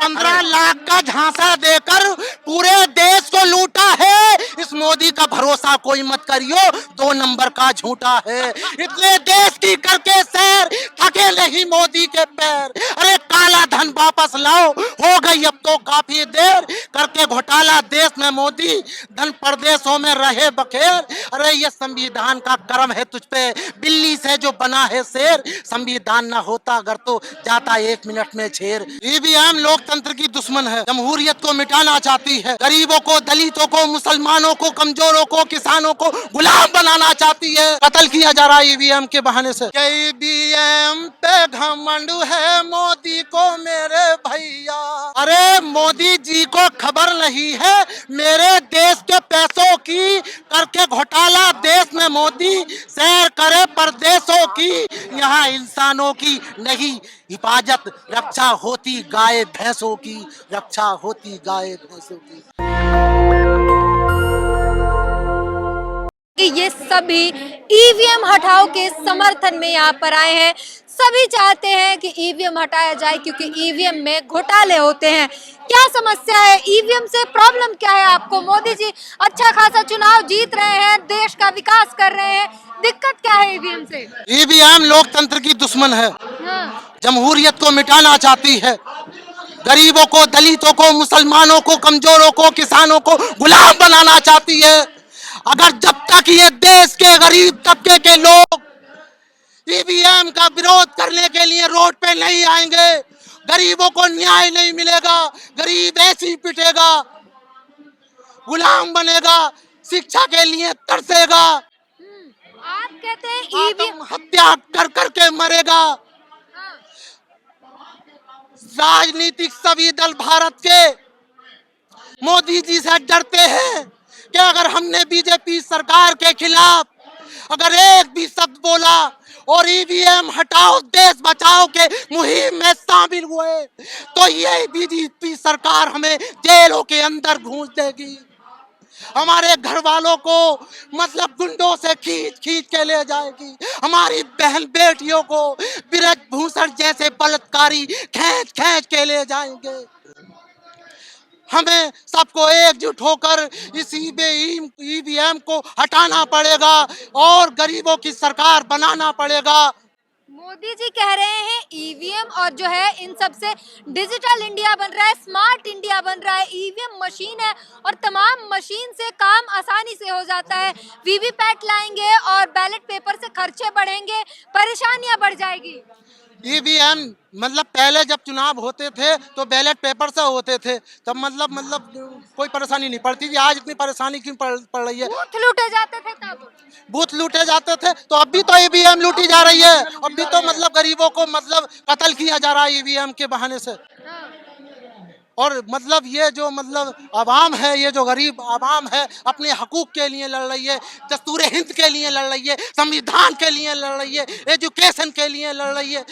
15 लाख का झांसा देकर पूरे देश को लूटा है। इस मोदी का भरोसा कोई मत करियो, 2 नंबर का झूठा है। इतने देश की करके सैर, थके नहीं मोदी के पैर। अरे काला धन वापस लाओ, हो गई अब तो काफी देर। करके घोटाला देश में मोदी, धन प्रदेशों में रहे बखेर। अरे ये संविधान का कर्म है तुझ पे, बिल्ली से जो बना है शेर। संविधान ना होता अगर तो जाता 1 मिनट में छेर। ईवीएम लोकतंत्र की दुश्मन है, जमहूरियत को मिटाना चाहती है। गरीबों को, दलितों को, मुसलमानों को, कमजोरों को, किसानों को गुलाम बनाना चाहती है। कत्ल किया जा रहा है ईवीएम के बहाने से। ईवीएम पे घमंड है मोदी को मेरे भैया। अरे मोदी जी को खबर नहीं है मेरे देश के पैसों की। करके घोटाला देश में मोदी, सैर करे परदेशों की। यहाँ इंसानों की नहीं हिफाजत, रक्षा होती गाय भैंसों की, रक्षा होती गाय भैंसों की। कि ये सभी ईवीएम हटाओ के समर्थन में यहाँ पर आए हैं। सभी चाहते हैं कि ईवीएम हटाया जाए क्योंकि ईवीएम में घोटाले होते हैं। क्या समस्या है ईवीएम से, प्रॉब्लम क्या है आपको? मोदी जी अच्छा खासा चुनाव जीत रहे हैं, देश का विकास कर रहे हैं, दिक्कत क्या है ईवीएम से? ईवीएम लोकतंत्र की दुश्मन है, हाँ। जमहूरियत को मिटाना चाहती है। गरीबों को, दलितों को, मुसलमानों को, कमजोरों को, किसानों को गुलाम बनाना चाहती है। अगर जब तक ये देश के गरीब तबके के लोग ईवीएम का विरोध करने के लिए रोड पे नहीं आएंगे, गरीबों को न्याय नहीं मिलेगा। गरीब ऐसे ही पिटेगा, गुलाम बनेगा, शिक्षा के लिए तरसेगा, आप कहते हैं ईवीएम हत्या कर करके मरेगा। राजनीतिक सभी दल भारत के मोदी जी से डरते हैं कि अगर हमने बीजेपी सरकार के खिलाफ अगर एक भी शब्द बोला और ईवीएम हटाओ देश बचाओ के मुहिम में शामिल हुए तो ये बीजेपी सरकार हमें जेलों के अंदर घूंस देगी। हमारे घर वालों को मतलब गुंडों से खींच खींच के ले जाएगी। हमारी बहन बेटियों को ब्रजभूषण जैसे बलात्कारी खींच खींच के ले जाएंगे। हमें सबको एकजुट होकर इस ईवीएम को हटाना पड़ेगा और गरीबों की सरकार बनाना पड़ेगा। मोदी जी कह रहे हैं ईवीएम और जो है इन सब से डिजिटल इंडिया बन रहा है, स्मार्ट इंडिया बन रहा है। ईवीएम मशीन है और तमाम मशीन से काम आसानी से हो जाता है। वीवीपैट लाएंगे और बैलेट पेपर से खर्चे बढ़ेंगे, परेशानियां बढ़ जाएगी। ईवीएम मतलब पहले जब चुनाव होते थे तो बैलेट पेपर से होते थे, तब मतलब कोई परेशानी नहीं पड़ती थी। आज इतनी परेशानी क्यों पड़ रही है? बूथ लूटे जाते थे तब, बूथ लूटे जाते थे तो अब भी तो ईवीएम लूटी जा रही है। अब भी तो मतलब गरीबों को मतलब कत्ल किया जा रहा है ईवीएम के बहाने से। और मतलब ये जो मतलब आवाम है, ये जो गरीब आवाम है अपने हकूक के लिए लड़ रही है, दस्तूर हिंद के लिए लड़ रही है, संविधान के लिए लड़ रही है, एजुकेशन के लिए लड़ रही है।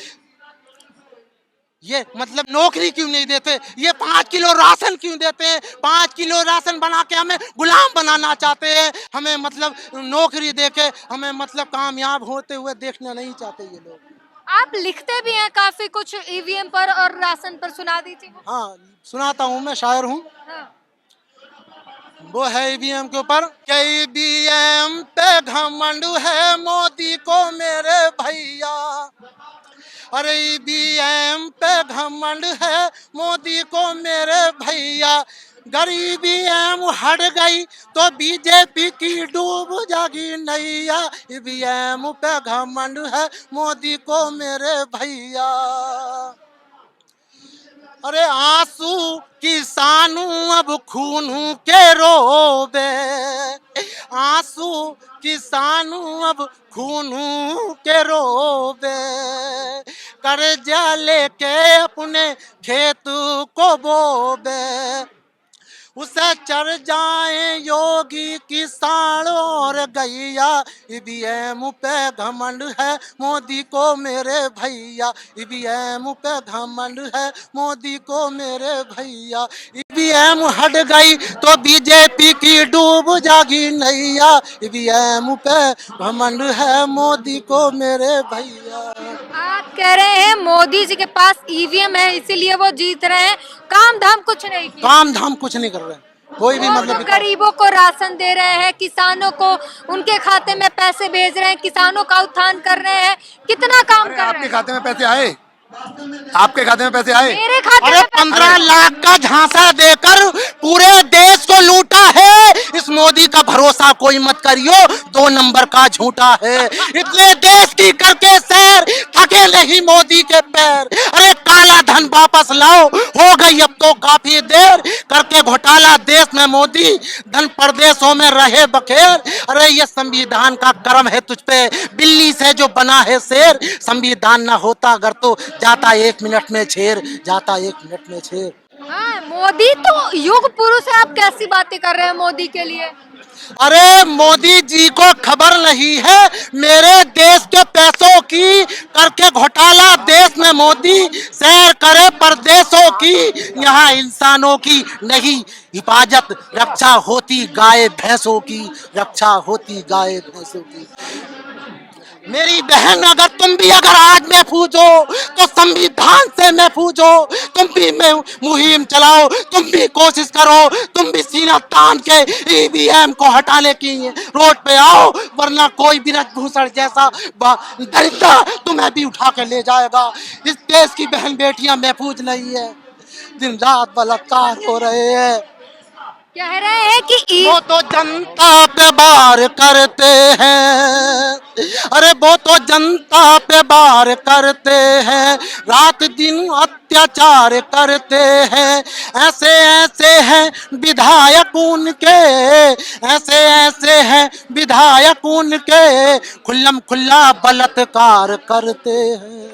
ये मतलब नौकरी क्यों नहीं देते? ये 5 किलो राशन क्यों देते हैं? 5 किलो राशन बना के हमें गुलाम बनाना चाहते हैं। हमें मतलब नौकरी देके हमें मतलब कामयाब होते हुए देखना नहीं चाहते ये लोग। आप लिखते भी हैं काफी कुछ ईवीएम पर और राशन पर, सुना दीजिए। हाँ सुनाता हूँ, मैं शायर हूँ। हाँ। वो है ईवीएम के ऊपर, ईवीएम पे घमंड है मोदी को मेरे भैया। अरे ईवीएम पे घमंड है मोदी को मेरे भैया। गरीबी एम हट गई तो बीजेपी की डूब जागी नैया। ईवीएम पे घमंड है मोदी को मेरे भैया। अरे आंसू किसानू अब खून के रोबे, आंसू किसानू अब खून के रोबे। कर्जा लेके अपने खेत को बोबे, उसे चढ़ जाए योगी किसान और गैया। ईवीएम पे घमंड है मोदी को मेरे भैया। ईवीएम पे घमंड है मोदी को मेरे भैया। ईवीएम हट गई तो बीजेपी की डूब जागी नैया। ईवीएम पे घमंड है मोदी को मेरे भैया। आप कह रहे हैं मोदी जी के पास ईवीएम है इसीलिए वो जीत रहे हैं, काम धाम कुछ नहीं किया। काम धाम कुछ नहीं कर रहे, कोई भी वो मतलब तो विकास। गरीबों को राशन दे रहे हैं, किसानों को उनके खाते में पैसे भेज रहे हैं, किसानों का उत्थान कर रहे हैं, कितना काम कर रहे आपके हैं। खाते में पैसे आए? आपके खाते में पैसे आए? मेरे खाते अरे में पैसे 15 लाख का झांसा देकर पूरे देश को लूटा है। इस मोदी का भरोसा कोई मत करियो, 2 नंबर का झूठा है। इतने देश की करके सैर थके नहीं मोदी के पैर। अरे काला धन वापस लाओ, हो गई अब तो काफी देर। करके घोटाला देश में मोदी, धन परदेशों में रहे बखेर। अरे ये संविधान का कर्म है तुझ पे, बिल्ली से जो बना है शेर। संविधान ना होता अगर तो जाता 1 मिनट में छेर, जाता 1 मिनट में छेर। हाँ, मोदी तो युग पुरुष है, आप कैसी बातें कर रहे हैं मोदी के लिए। अरे मोदी जी को खबर नहीं है मेरे देश के पैसों की। करके घोटाला देश में मोदी, सैर करे परदेशों की। यहाँ इंसानों की नहीं हिफाजत, रक्षा होती गाय भैंसों की, रक्षा होती गाय भैंसों की। मेरी बहन अगर तुम भी अगर आज महफूज हो तो संविधान से महफूज हो। तुम भी मुहिम चलाओ, तुम भी कोशिश करो, तुम भी सीना तान के ईवीएम को हटाने की रोड पे आओ। वरना कोई ब्रजभूषण जैसा दरिद्र तुम्हें भी उठा के ले जाएगा। इस देश की बहन बेटियां महफूज नहीं है, दिन रात बलात्कार हो रहे हैं। कह रहे हैं कि वो तो जनता पे वार करते हैं। अरे वो तो जनता पे वार करते हैं, रात दिन अत्याचार करते हैं। ऐसे ऐसे हैं विधायक उनके, ऐसे ऐसे हैं विधायक उनके, खुल्लम खुल्ला बलात्कार करते हैं।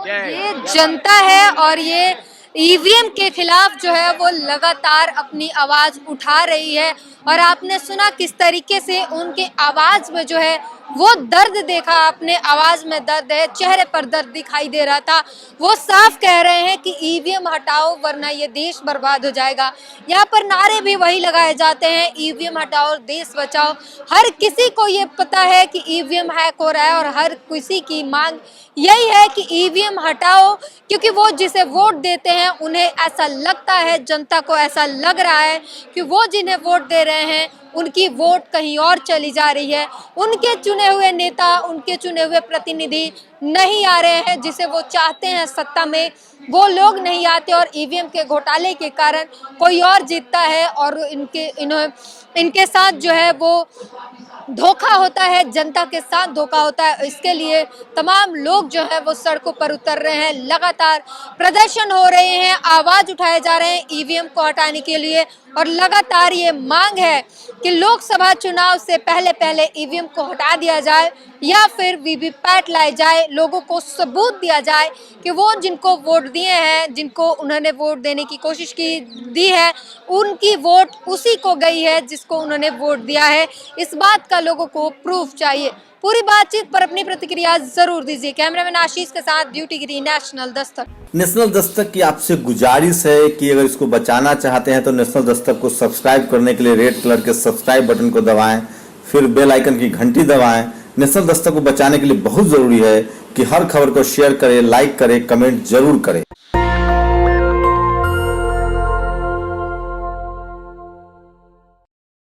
ये जनता है और ये ईवीएम के खिलाफ जो है वो लगातार अपनी आवाज उठा रही है। और आपने सुना किस तरीके से उनके आवाज में जो है वो दर्द देखा, आपने आवाज में दर्द है, चेहरे पर दर्द दिखाई दे रहा था। वो साफ कह रहे हैं कि ईवीएम हटाओ वरना ये देश बर्बाद हो जाएगा। यहाँ पर नारे भी वही लगाए जाते हैं, ईवीएम हटाओ देश बचाओ। हर किसी को ये पता है कि ईवीएम हैक हो रहा है और हर किसी की मांग यही है कि ईवीएम हटाओ, क्योंकि वो जिसे वोट देते हैं उन्हें ऐसा लगता है, जनता को ऐसा लग रहा है कि वो जिन्हें वोट दे रहे हैं उनकी वोट कहीं और चली जा रही है। उनके चुने हुए नेता, उनके चुने हुए प्रतिनिधि नहीं आ रहे हैं जिसे वो चाहते हैं सत्ता में, वो लोग नहीं आते। और ईवीएम के घोटाले के कारण कोई और जीतता है और इनके साथ जो है वो धोखा होता है, जनता के साथ धोखा होता है। इसके लिए तमाम लोग जो है वो सड़कों पर उतर रहे हैं, लगातार प्रदर्शन हो रहे हैं, आवाज उठाए जा रहे हैं ईवीएम को हटाने के लिए। और लगातार ये मांग है कि लोकसभा चुनाव से पहले पहले ईवीएम को हटा दिया जाए या फिर वीवीपैट लाई जाए, लोगों को सबूत दिया जाए कि वो जिनको वोट दिए हैं, जिनको उन्होंने वोट देने की कोशिश दी है, उनकी वोट उसी को गई है जिसको उन्होंने वोट दिया है। इस बात का लोगों को प्रूफ चाहिए। पूरी बातचीत पर अपनी प्रतिक्रिया जरूर दीजिए। कैमरामैन आशीष के साथ ड्यूटीगिरी, नेशनल दस्तक। नेशनल दस्तक की आपसे गुजारिश है कि अगर इसको बचाना चाहते हैं तो नेशनल दस्तक को सब्सक्राइब करने के लिए रेड कलर के सब्सक्राइब बटन को दबाएं, फिर बेल आइकन की घंटी दबाएं। नेशनल दस्तक को बचाने के लिए बहुत जरूरी है कि हर खबर को शेयर करें, लाइक करें, कमेंट जरूर करें।